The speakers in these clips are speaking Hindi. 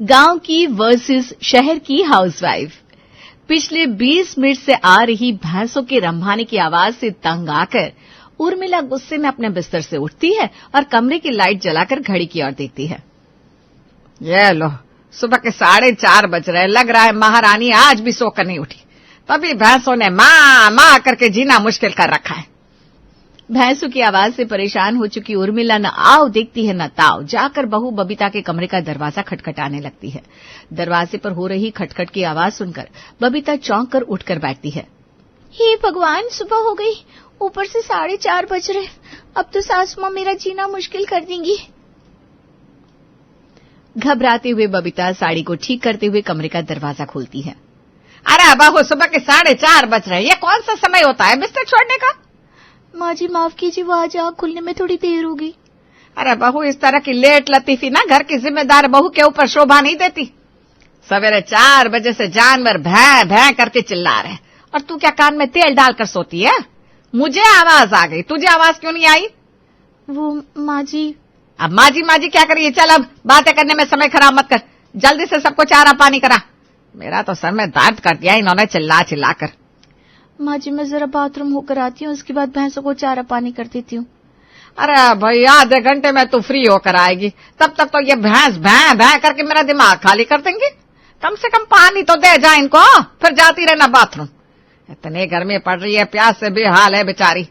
गांव की वर्सेस शहर की हाउसवाइफ। पिछले 20 मिनट से आ रही भैंसों के रंभाने की आवाज से तंग आकर उर्मिला गुस्से में अपने बिस्तर से उठती है और कमरे की लाइट जलाकर घड़ी की ओर देखती है। ये लो, सुबह के 4:30 बज रहे। लग रहा है महारानी आज भी सोकर नहीं उठी, तभी भैंसों ने माँ माँ करके जीना मुश्किल कर रखा है। भैंसों की आवाज से परेशान हो चुकी उर्मिला न आओ देखती है न ताओ, जाकर बहू बबीता के कमरे का दरवाजा खटखटाने लगती है। दरवाजे पर हो रही खटखट की आवाज सुनकर बबीता चौंक कर उठकर बैठती है। हे भगवान, सुबह हो गई, ऊपर से 4:30 बज रहे। अब तो सासू माँ मेरा जीना मुश्किल कर देंगी। घबराते हुए बबीता साड़ी को ठीक करते हुए कमरे का दरवाजा खोलती है। अरे बहू, सुबह के 4:30 बज रहे, ये कौन सा समय होता है बिस्तर छोड़ने का? माँ जी माफ कीजिए, वो आज आँख खुलने में थोड़ी देर होगी। अरे बहू, इस तरह की लेट लतीफी ना घर की जिम्मेदार बहू के ऊपर शोभा नहीं देती। सवेरे 4 बजे से जानवर भैं भैं करके चिल्ला रहे, और तू क्या कान में तेल डालकर सोती है? मुझे आवाज आ गई, तुझे आवाज क्यों नहीं आई? वो माँ जी। अब माजी माजी क्या करिए? चल, अब बातें करने में समय खराब मत कर, जल्दी से सबको चारा पानी करा। मेरा तो सर में दर्द कर दिया इन्होंने चिल्ला चिल्ला कर। माँ जी, मैं जरा बाथरूम होकर आती हूँ, उसके बाद भैंसों को चारा पानी कर देती हूँ। अरे भैया, आधे घंटे में तू फ्री होकर आएगी, तब तक तो ये भैंस भैं भैं करके मेरा दिमाग खाली कर देंगी। कम से कम पानी तो दे जा इनको, फिर जाती रहना बाथरूम। इतनी गर्मी पड़ रही है, प्यास से बेहाल है बेचारी।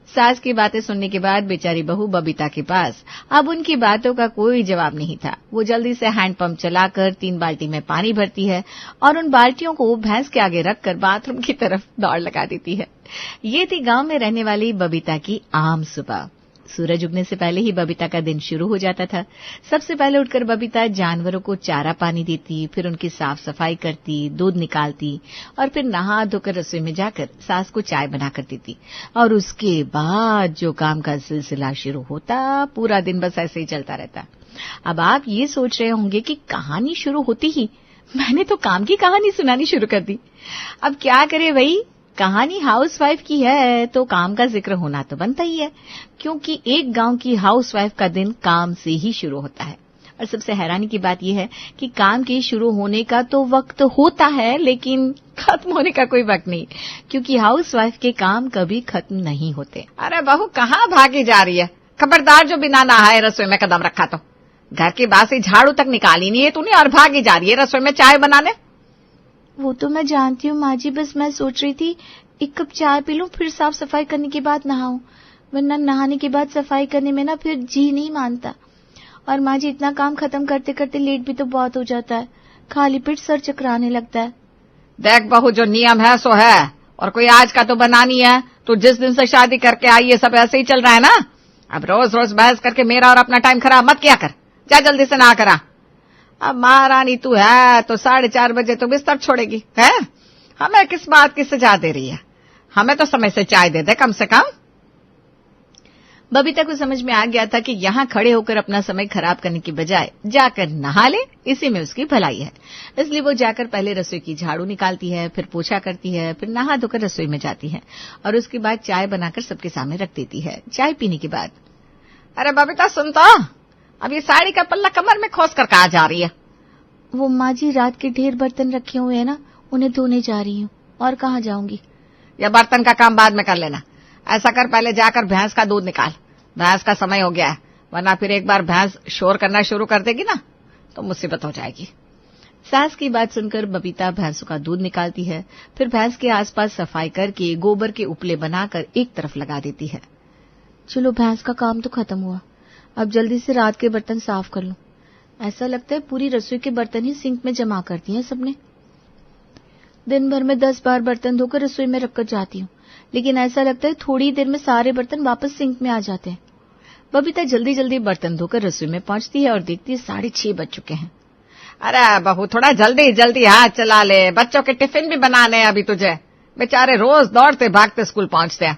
सास की बातें सुनने के बाद बेचारी बहू बबीता के पास अब उनकी बातों का कोई जवाब नहीं था। वो जल्दी से हैंडपंप चलाकर 3 बाल्टी में पानी भरती है और उन बाल्टियों को भैंस के आगे रखकर बाथरूम की तरफ दौड़ लगा देती है। ये थी गांव में रहने वाली बबीता की आम सुबह। सूरज उगने से पहले ही बबीता का दिन शुरू हो जाता था। सबसे पहले उठकर बबीता जानवरों को चारा पानी देती, फिर उनकी साफ सफाई करती, दूध निकालती और फिर नहा धोकर रसोई में जाकर सास को चाय बनाकर देती। और उसके बाद जो काम का सिलसिला शुरू होता, पूरा दिन बस ऐसे ही चलता रहता। अब आप ये सोच रहे होंगे कि कहानी शुरू होती ही मैंने तो काम की कहानी सुनानी शुरू कर दी। अब क्या करे भाई, कहानी हाउसवाइफ की है तो काम का जिक्र होना तो बनता ही है, क्योंकि एक गांव की हाउसवाइफ का दिन काम से ही शुरू होता है। और सबसे हैरानी की बात यह है कि काम के शुरू होने का तो वक्त होता है, लेकिन खत्म होने का कोई वक्त नहीं, क्योंकि हाउसवाइफ के काम कभी खत्म नहीं होते। अरे बहू, कहाँ भागी जा रही है? खबरदार, जो बिना नहाए रसोई में कदम रखा तो घर की बासी झाड़ू तक निकाली नहीं है तूने, और भागी जा रही है रसोई में चाय बनाने। वो तो मैं जानती हूँ माँ जी, बस मैं सोच रही थी 1 कप चाय पी लूं, फिर साफ सफाई करने के बाद नहाऊं, वरना नहाने के बाद सफाई करने में ना फिर जी नहीं मानता। और माँ जी, इतना काम खत्म करते करते लेट भी तो बहुत हो जाता है, खाली पेट सर चकराने लगता है। देख बहू, जो नियम है सो है, और कोई आज का तो बनानी है। तू जिस दिन से शादी करके आई है सब ऐसे ही चल रहा है ना। अब रोज रोज बहस करके मेरा और अपना टाइम खराब मत किया कर, जा जल्दी से नहा करा। अब महारानी तू है तो 4:30 बजे तो बिस्तर छोड़ेगी है? हमें किस बात की सजा दे रही है? हमें तो समय से चाय दे दे कम से कम। बबीता को समझ में आ गया था कि यहाँ खड़े होकर अपना समय खराब करने की बजाय जाकर नहा ले, इसी में उसकी भलाई है। इसलिए वो जाकर पहले रसोई की झाड़ू निकालती है, फिर पोछा करती है, फिर नहा धोकर रसोई में जाती है और उसके बाद चाय बनाकर सबके सामने रख देती है। चाय पीने के बाद, अरे बबीता सुन तो, अब ये साड़ी का पल्ला कमर में खोस कर कहा जा रही है? वो माँ जी, रात के ढेर बर्तन रखे हुए हैं ना, उन्हें धोने जा रही हूँ। और कहाँ जाऊंगी? या बर्तन का काम बाद में कर लेना। ऐसा कर, पहले जाकर भैंस का दूध निकाल, भैंस का समय हो गया है, वरना फिर एक बार भैंस शोर करना शुरू कर देगी ना तो मुसीबत हो जाएगी। सास की बात सुनकर बबीता भैंसों का दूध निकालती है, फिर भैंस के आसपास सफाई करके गोबर के उपले बनाकर एक तरफ लगा देती है। चलो, भैंस का काम तो खत्म हुआ, अब जल्दी से रात के बर्तन साफ कर लूं। ऐसा लगता है पूरी रसोई के बर्तन ही सिंक में जमा कर दिए हैं सबने। दिन भर में 10 बार बर्तन धोकर रसोई में रखकर जाती हूँ, लेकिन ऐसा लगता है थोड़ी देर में सारे बर्तन वापस सिंक में आ जाते हैं। बबीता जल्दी जल्दी बर्तन धोकर रसोई में पहुंचती है और देखती है 6:30 बज चुके हैं। अरे बहू, थोड़ा जल्दी जल्दी हाथ चला ले, बच्चों के टिफिन भी बनाने हैं अभी तुझे। बेचारे रोज दौड़ते भागते स्कूल पहुंचते हैं।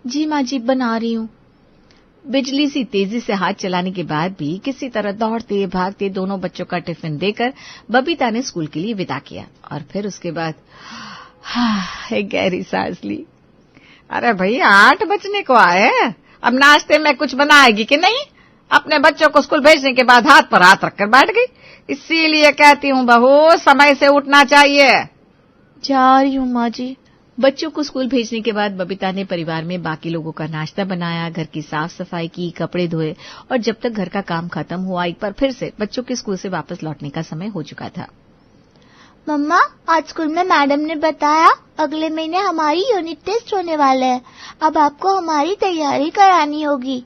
जी माँ जी, बना रही हूँ। बिजली सी तेजी से हाथ चलाने के बाद भी किसी तरह दौड़ते भागते दोनों बच्चों का टिफिन देकर बबीता ने स्कूल के लिए विदा किया और फिर उसके बाद एक गहरी सांस ली। अरे भैया, 8 बजने को आए, अब नाश्ते में कुछ बनाएगी कि नहीं? अपने बच्चों को स्कूल भेजने के बाद हाथ पर हाथ रखकर बैठ गई। इसीलिए कहती हूँ बहू, समय से उठना चाहिए। जा रही हूँ माँ जी। बच्चों को स्कूल भेजने के बाद बबीता ने परिवार में बाकी लोगों का नाश्ता बनाया, घर की साफ सफाई की, कपड़े धोए और जब तक घर का काम खत्म हुआ एक बार फिर से बच्चों के स्कूल से वापस लौटने का समय हो चुका था। मम्मा, आज स्कूल में मैडम ने बताया अगले महीने हमारी यूनिट टेस्ट होने वाले हैं। अब आपको हमारी तैयारी करानी होगी।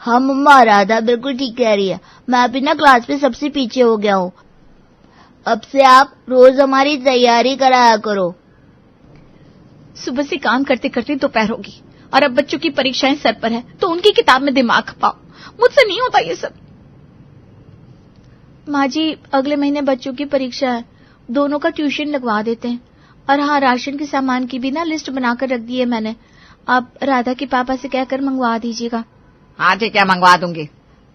हाँ मम्मा, राधा बिल्कुल ठीक कह रही है। मैं भी ना क्लास में सबसे पीछे हो गया हूँ। अब से आप रोज हमारी तैयारी कराया करो। सुबह से काम करते करते दोपहर होगी और अब बच्चों की परीक्षाएं सर पर है तो उनकी किताब में दिमाग खपाओ। मुझसे नहीं होता ये सब। माँ जी, अगले महीने बच्चों की परीक्षा है, दोनों का ट्यूशन लगवा देते हैं। और हाँ, राशन के सामान की भी ना लिस्ट बनाकर रख दी है मैंने। आप राधा के पापा से कहकर मंगवा दीजिएगा। हाँ ठीक है, मंगवा दूंगी।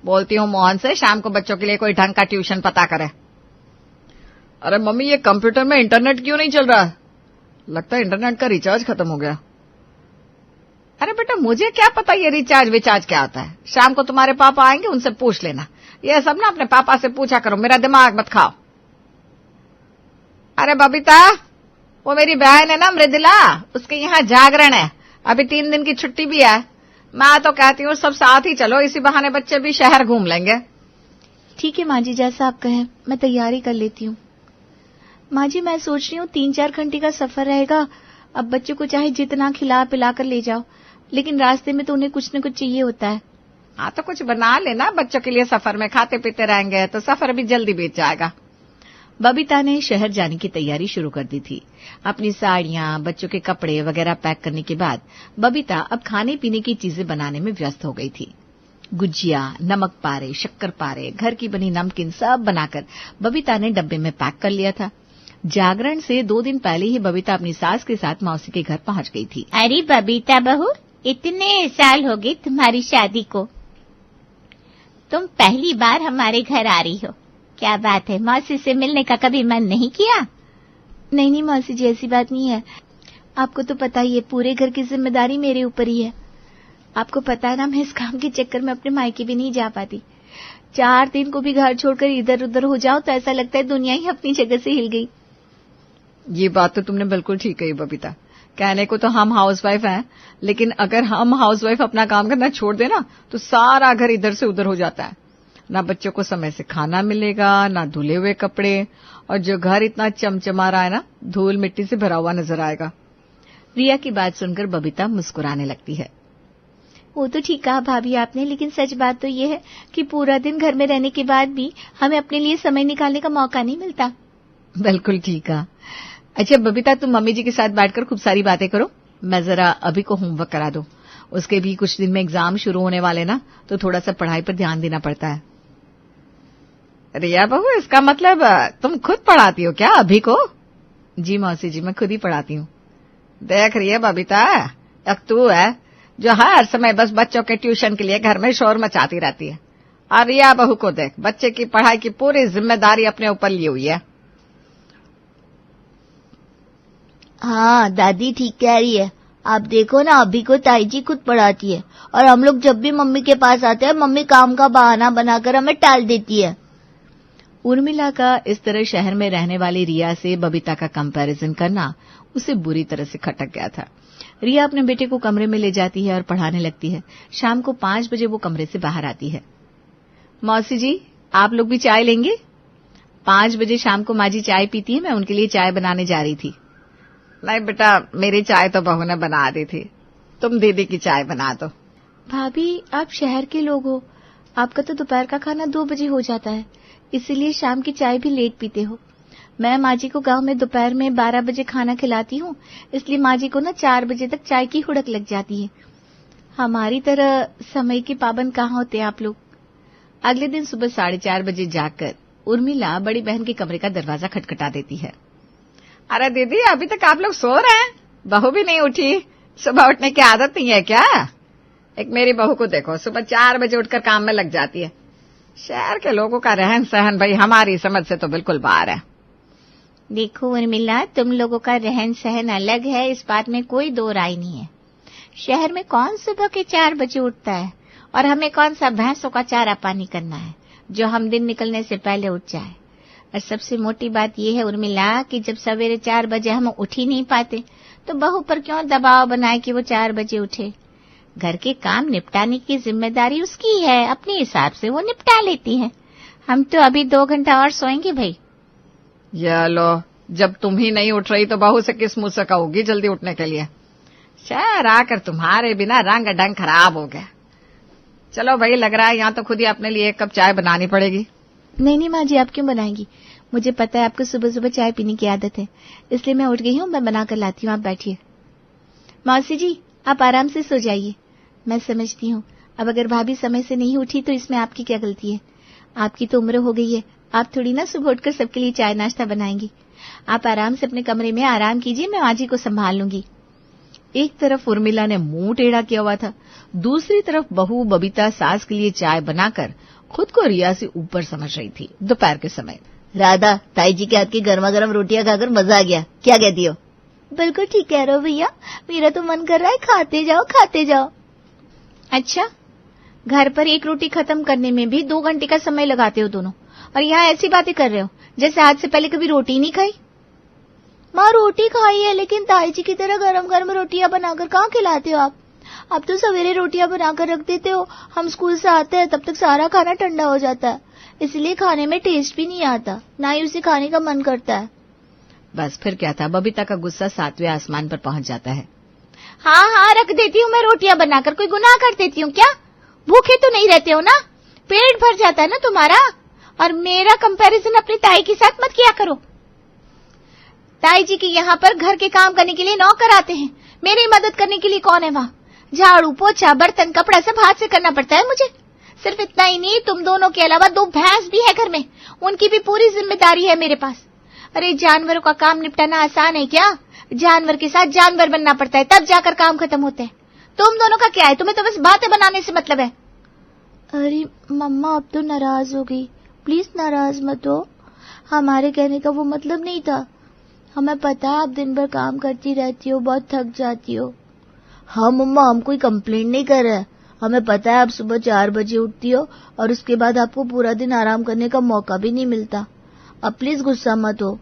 बोलती हूँ मोहन से शाम को बच्चों के लिए कोई ढंग का ट्यूशन पता करे। अरे मम्मी, ये कंप्यूटर में इंटरनेट क्यों नहीं चल रहा है? लगता है इंटरनेट का रिचार्ज खत्म हो गया। अरे बेटा, मुझे क्या पता ये रिचार्ज विचार्ज क्या होता है। शाम को तुम्हारे पापा आएंगे, उनसे पूछ लेना। ये सब ना अपने पापा से पूछा करो, मेरा दिमाग मत खाओ। अरे बबीता, वो मेरी बहन है ना मृदुला, उसके यहाँ जागरण है, अभी 3 दिन की छुट्टी भी है। मैं तो कहती हूँ सब साथ ही चलो, इसी बहाने बच्चे भी शहर घूम लेंगे। ठीक है माँ जी, जैसा आप कहें, मैं तैयारी कर लेती हूँ। माँ जी, मैं सोच रही हूँ 3-4 घंटे का सफर रहेगा। अब बच्चों को चाहे जितना खिला पिला कर ले जाओ, लेकिन रास्ते में तो उन्हें कुछ न कुछ चाहिए होता है। हाँ तो कुछ बना लेना बच्चों के लिए, सफर में खाते पीते रहेंगे तो सफर भी जल्दी बीत जाएगा। बबीता ने शहर जाने की तैयारी शुरू कर दी थी। अपनी साड़ियां, बच्चों के कपड़े वगैरह पैक करने के बाद बबीता अब खाने पीने की चीजें बनाने में व्यस्त हो गई थी। गुजिया, नमक पारे, शक्कर पारे, घर की बनी नमकीन सब बनाकर बबीता ने डब्बे में पैक कर लिया था। जागरण से 2 दिन पहले ही बबीता अपनी सास के साथ मौसी के घर पहुंच गई थी। अरे बबीता बहू, इतने साल हो गए तुम्हारी शादी को, तुम पहली बार हमारे घर आ रही हो। क्या बात है, मौसी से मिलने का कभी मन नहीं किया? नहीं मौसी जी, ऐसी बात नहीं है। आपको तो पता ही है, पूरे घर की जिम्मेदारी मेरे ऊपर ही है। आपको पता है ना, मैं इस काम के चक्कर में अपने मायके भी नहीं जा पाती। 4 दिन को भी घर छोड़कर इधर उधर हो जाओ तो ऐसा लगता है दुनिया ही अपनी जगह से हिल गई। ये बात तो तुमने बिल्कुल ठीक कही बबीता। कहने को तो हम हाउसवाइफ हैं, लेकिन अगर हम हाउसवाइफ अपना काम करना छोड़ देना तो सारा घर इधर से उधर हो जाता है। ना बच्चों को समय से खाना मिलेगा, ना धुले हुए कपड़े, और जो घर इतना चमचमा रहा है ना, धूल मिट्टी से भरा हुआ नजर आएगा। रिया की बात सुनकर बबीता मुस्कुराने लगती है। वो तो ठीक कहा भाभी आपने, लेकिन सच बात तो ये है कि पूरा दिन घर में रहने के बाद भी हमें अपने लिए समय निकालने का मौका नहीं मिलता। बिल्कुल ठीक कहा। अच्छा बबीता, तुम मम्मी जी के साथ बैठकर खूब सारी बातें करो, मैं जरा अभी को होमवर्क करा दूं। उसके भी कुछ दिन में एग्जाम शुरू होने वाले ना, तो थोड़ा सा पढ़ाई पर ध्यान देना पड़ता है। रिया बहू, इसका मतलब तुम खुद पढ़ाती हो क्या अभी को? जी मौसी जी, मैं खुद ही पढ़ाती हूँ। देख रही है बबीता, एक तू है जो हर समय बस बच्चों के ट्यूशन के लिए घर में शोर मचाती रहती है, और रिया बहू को देख, बच्चे की पढ़ाई की पूरी जिम्मेदारी अपने ऊपर ली हुई है। हाँ दादी ठीक कह रही है। आप देखो ना, अभी को ताई जी खुद पढ़ाती है, और हम लोग जब भी मम्मी के पास आते हैं, मम्मी काम का बहाना बनाकर हमें टाल देती है। उर्मिला का इस तरह शहर में रहने वाली रिया से बबीता का कंपैरिजन करना उसे बुरी तरह से खटक गया था। रिया अपने बेटे को कमरे में ले जाती है और पढ़ाने लगती है। शाम को 5 बजे वो कमरे से बाहर आती है। मौसी जी, आप लोग भी चाय लेंगे? 5 बजे शाम को माँ जी चाय पीती है, मैं उनके लिए चाय बनाने जा रही थी। नहीं बेटा, मेरी चाय तो बहू ने बना दी थी, तुम दीदी की चाय बना दो। भाभी, आप शहर के लोग हो, आपका तो दोपहर का खाना 2 बजे हो जाता है, इसीलिए शाम की चाय भी लेट पीते हो। मैं माँ जी को गांव में दोपहर में 12 बजे खाना खिलाती हूँ, इसलिए माँ जी को ना 4 बजे तक चाय की हुड़क लग जाती है। हमारी तरह समय के पाबंद कहाँ होते हैं आप लोग। अगले दिन सुबह 4:30 बजे जाकर उर्मिला बड़ी बहन के कमरे का दरवाजा खटखटा देती है। अरे दीदी, अभी तक आप लोग सो रहे हैं? बहू भी नहीं उठी? सुबह उठने की आदत नहीं है क्या? एक मेरी बहू को देखो, सुबह 4 बजे उठकर काम में लग जाती है। शहर के लोगों का रहन सहन भाई हमारी समझ से तो बिल्कुल बाहर है। देखो उर्मिला, तुम लोगों का रहन सहन अलग है, इस बात में कोई 2 राय नहीं है। शहर में कौन सुबह के 4 बजे उठता है, और हमें कौन सा भैंसों का चारा पानी करना है जो हम दिन निकलने से पहले उठ जाए। और सबसे मोटी बात यह है उर्मिला कि जब सवेरे 4 बजे हम उठ ही नहीं पाते तो बहू पर क्यों दबाव बनाए कि वो 4 बजे उठे। घर के काम निपटाने की जिम्मेदारी उसकी है, अपने हिसाब से वो निपटा लेती है। हम तो अभी 2 घंटा और सोएंगे भाई। ये लो, जब तुम ही नहीं उठ रही तो बहू से किस मुंह से कहोगी जल्दी उठने के लिए। शहर आकर तुम्हारे बिना रंग ढंग खराब हो गया। चलो भाई, लग रहा है यहाँ तो खुद ही अपने लिए 1 कप चाय बनानी पड़ेगी। नहीं माँ जी, आप क्यों बनाएंगी? मुझे पता है आपको सुबह सुबह चाय पीने की आदत है, इसलिए मैं उठ गई हूँ, मैं बना कर लाती हूँ, आप बैठिए। मौसी जी, आप आराम से सो जाइए। मैं समझती हूँ, अब अगर भाभी समय से नहीं उठी तो इसमें आपकी क्या गलती है। आपकी तो उम्र हो गई है, आप थोड़ी ना सुबह उठकर सबके लिए चाय नाश्ता बनाएंगी। आप आराम से अपने कमरे में आराम कीजिए, मैं माँ जी को संभाल लूंगी। एक तरफ उर्मिला ने मुंह टेढ़ा किया हुआ था, दूसरी तरफ बहू बबीता सास के लिए चाय बनाकर खुद को रिया से ऊपर समझ रही थी। दोपहर के समय राधा, ताई जी के हाथ की गर्मा गर्म रोटियां खाकर मजा आ गया, क्या कहती हो? बिल्कुल ठीक कह रहे हो भैया, मेरा तो मन कर रहा है खाते जाओ खाते जाओ। अच्छा, घर पर 1 रोटी खत्म करने में भी 2 घंटे का समय लगाते हो दोनों, और यहाँ ऐसी बातें कर रहे हो जैसे आज से पहले कभी रोटी नहीं खाई। माँ रोटी खाई है, लेकिन ताई जी की तरह गरम गरम रोटियां बनाकर कहाँ खिलाते हो आप? अब तो सवेरे रोटियां बनाकर रख देते हो, हम स्कूल से आते हैं तब तक सारा खाना ठंडा हो जाता है, इसलिए खाने में टेस्ट भी नहीं आता, ना ही उसे खाने का मन करता है। बस फिर क्या था, बबीता का गुस्सा 7वें आसमान पर पहुंच जाता है। हाँ, रख देती हूँ मैं रोटियां बनाकर, कोई गुनाह कर देती हूँ क्या? भूखे तो नहीं रहते हो ना, पेट भर जाता है ना तुम्हारा। और मेरा कंपैरिजन अपनी ताई के साथ मत किया करो। ताई जी के यहाँ पर घर के काम करने के लिए नौकर आते हैं, मेरी मदद करने के लिए कौन है वहाँ? झाड़ू पोछा बर्तन कपड़ा सब हाथ से करना पड़ता है मुझे। सिर्फ इतना ही नहीं, तुम दोनों के अलावा 2 भैंस भी है घर में, उनकी भी पूरी जिम्मेदारी है मेरे पास। अरे जानवरों का काम निपटाना आसान है क्या? जानवर के साथ जानवर बनना पड़ता है, तब जाकर काम खत्म होते हैं। तुम दोनों का क्या है? तुम्हें तो बस बातें बनाने से मतलब है। अरे मम्मा, अब तो नाराज हो गई, प्लीज नाराज मत हो, हमारे कहने का वो मतलब नहीं था। हमें पता है आप दिन भर काम करती रहती हो, बहुत थक जाती हो। हाँ मम्मा, हम कोई कंप्लेंट नहीं कर रहे हैं, हमें पता है आप सुबह 4 बजे उठती हो और उसके बाद आपको पूरा दिन आराम करने का मौका भी नहीं मिलता। अब प्लीज गुस्सा मत हो।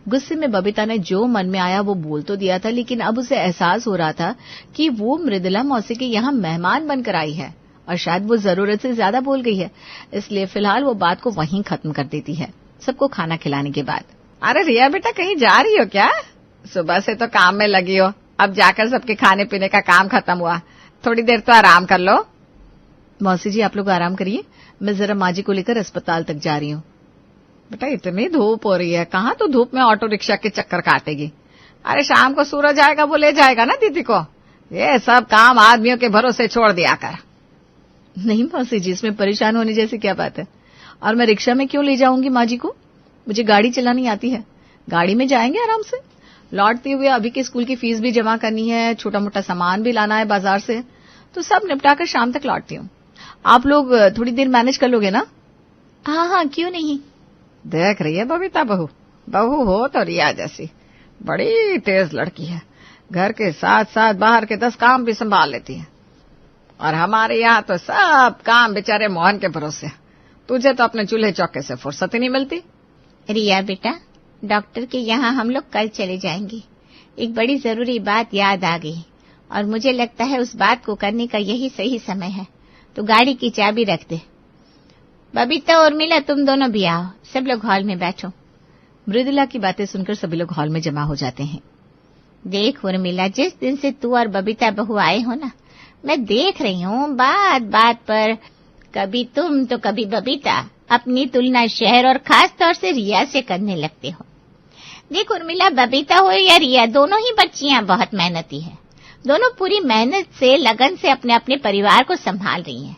गुस्से में बबीता ने जो मन में आया वो बोल तो दिया था, लेकिन अब उसे एहसास हो रहा था कि वो मृदुला मौसी के यहाँ मेहमान बनकर आई है और शायद वो जरूरत से ज्यादा बोल गई है, इसलिए फिलहाल वो बात को वहीं खत्म कर देती है, सबको खाना खिलाने के बाद। अरे रिया बेटा, कहीं जा रही हो क्या? सुबह से तो काम में लगी हो, अब जाकर सबके खाने पीने का काम खत्म हुआ, थोड़ी देर तो आराम कर लो। मौसी जी आप लोग आराम करिए, मैं जरा माँ जी को लेकर अस्पताल तक जा रही हूँ। बेटा इतनी धूप हो रही है, कहाँ तो धूप में ऑटो रिक्शा के चक्कर काटेगी? अरे शाम को सूरज आएगा, वो ले जाएगा ना दीदी को। ये सब काम आदमियों के भरोसे छोड़ दिया कर। नहीं मौसी जी, इसमें परेशान होने जैसी क्या बात है? और मैं रिक्शा में क्यों ले जाऊंगी माँ जी को? मुझे गाड़ी चलानी आती है, गाड़ी में जाएंगे आराम से। लौटते हुए अभी के स्कूल की फीस भी जमा करनी है, छोटा मोटा सामान भी लाना है बाजार से, तो सब निपटाकर शाम तक लौटती हूँ। आप लोग थोड़ी देर मैनेज कर लोगे ना? हाँ, क्यों नहीं। देख रही है बबीता, बहू हो तो रिया जैसी, बड़ी तेज लड़की है, घर के साथ साथ बाहर के 10 काम भी संभाल लेती है। और हमारे यहाँ तो सब काम बेचारे मोहन के भरोसे, तुझे तो अपने चूल्हे चौके से फुर्सत ही नहीं मिलती। रिया बेटा, डॉक्टर के यहाँ हम लोग कल चले जाएंगे, एक बड़ी जरूरी बात याद आ गई और मुझे लगता है उस बात को करने का यही सही समय है, तो गाड़ी की चाबी रख दे। बबीता और उर्मिला तुम दोनों भी आओ, सब लोग हॉल में बैठो। मृदुला की बातें सुनकर सभी लोग हॉल में जमा हो जाते हैं। देख उर्मिला, जिस दिन से तू और बबीता बहू आए हो ना, मैं देख रही हूँ बात बात पर कभी तुम तो कभी बबीता अपनी तुलना शहर और खास तौर से रिया से करने लगते हो। देख उर्मिला, बबीता हो या रिया, दोनों ही बच्चियां बहुत मेहनती है, दोनों पूरी मेहनत से लगन से अपने अपने परिवार को संभाल रही हैं।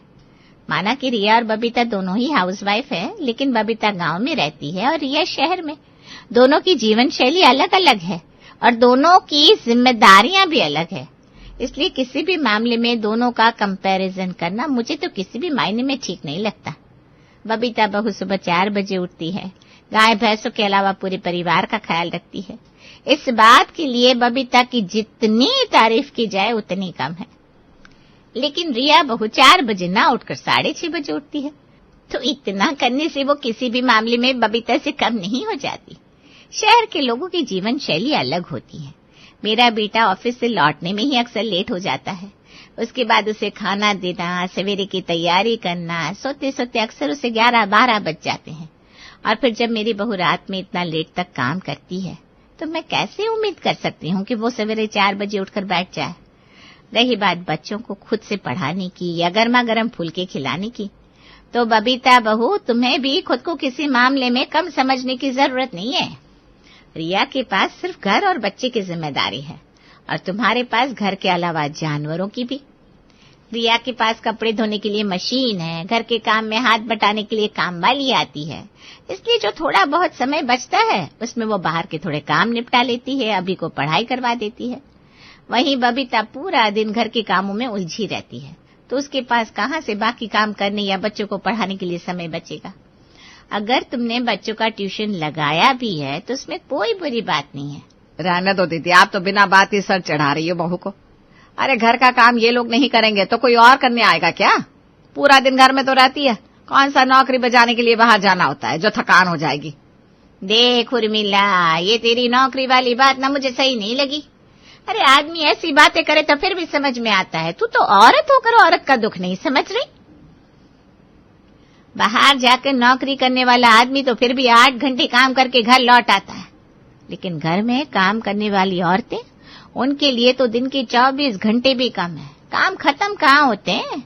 माना कि रिया और बबीता दोनों ही हाउसवाइफ है, लेकिन बबीता गांव में रहती है और रिया शहर में। दोनों की जीवन शैली अलग अलग है और दोनों की जिम्मेदारियां भी अलग है, इसलिए किसी भी मामले में दोनों का कंपैरिजन करना मुझे तो किसी भी मायने में ठीक नहीं लगता। बबीता बहू सुबह 4 बजे उठती है, गाय भैंसों के अलावा पूरे परिवार का ख्याल रखती है। इस बात के लिए बबीता की जितनी तारीफ की जाए उतनी कम है। लेकिन रिया बहू 4 बजे ना उठकर 6:30 बजे उठती है। तो इतना करने से वो किसी भी मामले में बबीता से कम नहीं हो जाती। शहर के लोगों की जीवन शैली अलग होती है। मेरा बेटा ऑफिस से लौटने में ही अक्सर लेट हो जाता है। उसके बाद उसे खाना देना, सवेरे की तैयारी करना, सोते सोते अक्सर उसे 11-12 बज जाते हैं। और फिर जब मेरी बहू रात में इतना लेट तक काम करती है तो मैं कैसे उम्मीद कर सकती हूँ कि वो सवेरे 4 बजे उठकर बैठ जाए। रही बात बच्चों को खुद से पढ़ाने की या गर्मा गर्म फुलके खिलाने की, तो बबीता बहू, तुम्हें भी खुद को किसी मामले में कम समझने की जरूरत नहीं है। रिया के पास सिर्फ घर और बच्चे की जिम्मेदारी है और तुम्हारे पास घर के अलावा जानवरों की भी। रिया के पास कपड़े धोने के लिए मशीन है, घर के काम में हाथ बटाने के लिए काम वाली आती है, इसलिए जो थोड़ा बहुत समय बचता है उसमें वो बाहर के थोड़े काम निपटा लेती है, अभी को पढ़ाई करवा देती है। वहीं बबीता पूरा दिन घर के कामों में उलझी रहती है, तो उसके पास कहाँ से बाकी काम करने या बच्चों को पढ़ाने के लिए समय बचेगा। अगर तुमने बच्चों का ट्यूशन लगाया भी है तो उसमें कोई बुरी बात नहीं है। रहने दो दीदी, आप तो बिना बात ही सर चढ़ा रही हो बहू को। अरे घर का काम ये लोग नहीं करेंगे तो कोई और करने आएगा क्या? पूरा दिन घर में तो रहती है, कौन सा नौकरी बजाने के लिए बाहर जाना होता है जो थकान हो जाएगी। देख उर्मिला, ये तेरी नौकरी वाली बात ना मुझे सही नहीं लगी। अरे आदमी ऐसी बातें करे तो फिर भी समझ में आता है, तू तो औरत होकर औरत का दुख नहीं समझ रही। बाहर जाकर नौकरी करने वाला आदमी तो फिर भी 8 घंटे काम करके घर लौट आता है, लेकिन घर में काम करने वाली औरतें, उनके लिए तो दिन के 24 घंटे भी कम है, काम खत्म कहाँ होते हैं।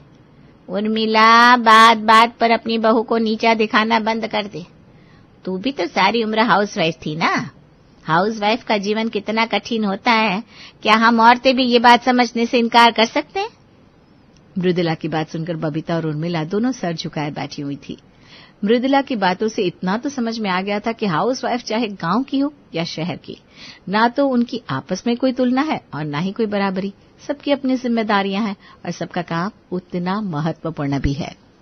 उर्मिला, बात बात पर अपनी बहू को नीचा दिखाना बंद कर दे। तू भी तो सारी उम्र हाउसवाइफ थी ना। हाउसवाइफ का जीवन कितना कठिन होता है, क्या हम औरतें भी ये बात समझने से इनकार कर सकते हैं? मृदुला की बात सुनकर बबीता और उर्मिला दोनों सर झुकाए बैठी हुई थी। मृदुला की बातों से इतना तो समझ में आ गया था कि हाउसवाइफ चाहे गांव की हो या शहर की, ना तो उनकी आपस में कोई तुलना है और ना ही कोई बराबरी। सबकी अपनी जिम्मेदारियां हैं और सबका काम उतना महत्वपूर्ण भी है।